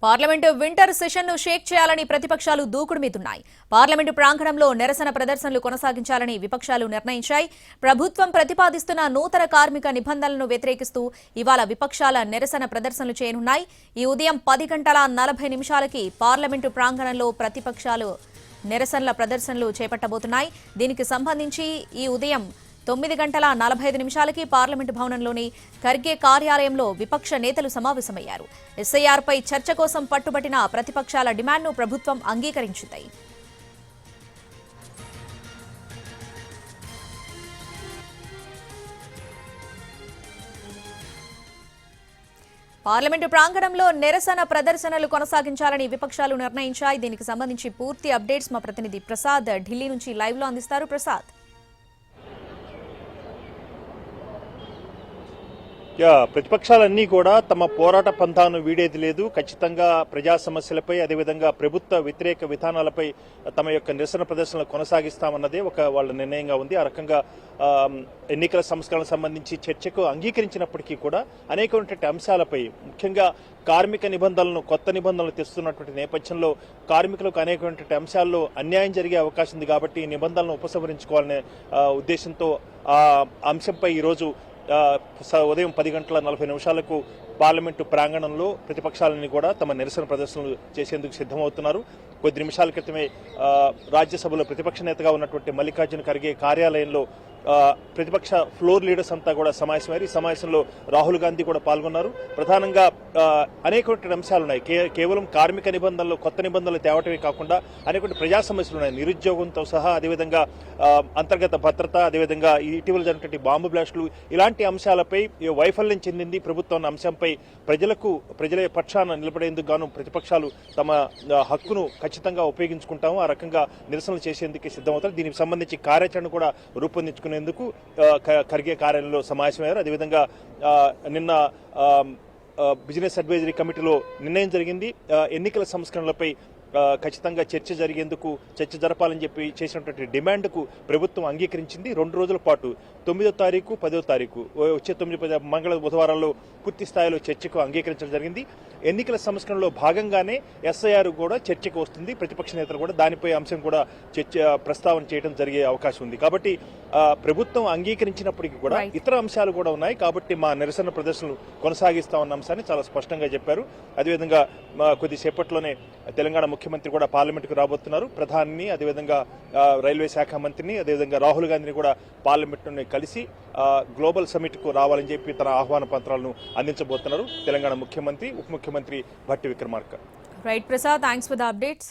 Parliament winter సెషన్ను షేక్ చేయాలని ప్రతిపక్షాలు దూకుడుమీదున్నాయి. పార్లమెంటు ప్రాంగణంలో నిరసన ప్రదర్శనలు కొనసాగించాలని విపక్షాలు నిర్ణయించాయి. ప్రభుత్వం ప్రతిపాదిస్తున్న నూతన కార్మిక నిబంధనలను వ్యతిరేకిస్తూ ఇవాళ విపక్షాల నిరసన ప్రదర్శనలు చేయనున్నాయి. ఈ ఉదయం 10:40 పార్లమెంటు ప్రాంగణంలో ప్రతిపక్షాలు నిరసనల ప్రదర్శనలు చేపట్టబోతున్నాయి. దీనికి సంబంధించి ఈ ఉదయం 9:45 పార్లమెంటు భవనంలోని ఖర్గే కార్యాలయంలో విపక్ష నేతలు సమావేశమయ్యారు. ఎస్ఐఆర్పై చర్చ కోసం పట్టుబట్టిన ప్రతిపక్షాల డిమాండ్ను ప్రభుత్వం అంగీకరించింది. పార్లమెంటు ప్రాంగణంలో నిరసన ప్రదర్శనలు కొనసాగించాలని విపక్షాలు నిర్ణయించాయి. దీనికి సంబంధించి పూర్తి అప్డేట్స్ మా ప్రతినిధి ప్రసాద్ ఢిల్లీ నుంచి లైవ్ లో అందిస్తారు. ప్రసాద్, ప్రతిపక్షాలన్నీ కూడా తమ పోరాట పంథాను వీడేది లేదు. ఖచ్చితంగా ప్రజా సమస్యలపై, అదేవిధంగా ప్రభుత్వ వ్యతిరేక విధానాలపై తమ యొక్క నిరసన ప్రదర్శనలు కొనసాగిస్తామన్నదే వాళ్ళ నిర్ణయంగా ఉంది. ఆ రకంగా ఎన్నికల సంస్కరణకు సంబంధించి చర్చకు అంగీకరించినప్పటికీ కూడా అనేకటువంటి అంశాలపై, ముఖ్యంగా కార్మిక నిబంధనలను, కొత్త నిబంధనలు తెస్తున్నటువంటి నేపథ్యంలో కార్మికులకు అనేకటువంటి అంశాల్లో అన్యాయం జరిగే అవకాశం ఉంది. కాబట్టి ఈ నిబంధనలను ఉపసంహరించుకోవాలనే ఉద్దేశంతో ఆ అంశంపై ఈరోజు ఉదయం 10:40 పార్లమెంటు ప్రాంగణంలో ప్రతిపక్షాలన్నీ కూడా తమ నిరసన ప్రదర్శనలు చేసేందుకు సిద్ధమవుతున్నారు. కొద్ది నిమిషాల క్రితమే రాజ్యసభలో ప్రతిపక్ష నేతగా ఉన్నటువంటి మల్లికార్జున ఖర్గే కార్యాలయంలో ప్రతిపక్ష ఫ్లోర్ లీడర్స్ అంతా కూడా సమావేశమయ్యారు. ఈ సమావేశంలో రాహుల్ గాంధీ కూడా పాల్గొన్నారు. ప్రధానంగా అనేకటువంటి అంశాలు ఉన్నాయి. కేవలం కార్మిక నిబంధనలు, కొత్త నిబంధనలు తేవటమే కాకుండా అనేక ప్రజా సమస్యలు ఉన్నాయి. నిరుద్యోగంతో సహా, అదేవిధంగా అంతర్గత భద్రత, అదేవిధంగా ఇటీవల జరిగినటువంటి బాంబు బ్లాస్టులు, ఇలాంటి అంశాలపై వైఫల్యం చెందింది ప్రభుత్వం అంశంపై ప్రజల పక్షాన నిలబడేందుకు గాను ప్రతిపక్షాలు తమ హక్కును ఖచ్చితంగా ఉపయోగించుకుంటాము, ఆ రకంగా నిరసనలు చేసేందుకు సిద్ధమవుతారు. దీనికి సంబంధించి కార్యాచరణ కూడా రూపొందించుకునేందుకు ఖర్గే కార్యాలయంలో సమావేశమయ్యారు. అదేవిధంగా నిన్న బిజినెస్ అడ్వైజరీ కమిటీలో నిర్ణయం జరిగింది. ఎన్నికల సంస్కరణలపై ఖచ్చితంగా చర్చ జరపాలని చెప్పి చేసినటువంటి డిమాండ్కు ప్రభుత్వం అంగీకరించింది. 2 రోజుల పాటు 9వ తారీఖు, 10వ తారీఖు వచ్చే 9, మంగళ బుధవారాల్లో పూర్తి స్థాయిలో చర్చకు అంగీకరించడం జరిగింది. ఎన్నికల సంస్కరణలో భాగంగానే ఎస్ఐఆర్ కూడా చర్చకు వస్తుంది. ప్రతిపక్ష నేతలు కూడా దానిపై అంశం కూడా ప్రస్తావన చేయడం జరిగే అవకాశం ఉంది. కాబట్టి ప్రభుత్వం అంగీకరించినప్పటికీ కూడా ఇతర అంశాలు కూడా ఉన్నాయి. కాబట్టి మా నిరసన ప్రదర్శనలు కొనసాగిస్తామన్న అంశాన్ని చాలా స్పష్టంగా చెప్పారు. అదేవిధంగా కొద్దిసేపట్లోనే తెలంగాణ ముఖ్యమంత్రి కూడా పార్లమెంటుకు రాబోతున్నారు. ప్రధానిని, అదేవిధంగా రైల్వే శాఖ మంత్రిని, అదేవిధంగా రాహుల్ గాంధీని కూడా పార్లమెంటుని కలిసి గ్లోబల్ సమిట్ కు రావాలని చెప్పి తన ఆహ్వాన పత్రాలను అందించబోతున్నారు తెలంగాణ ముఖ్యమంత్రి, ఉప ముఖ్యమంత్రి Bhatti Vikramarka. Right Prasad, thanks for the updates.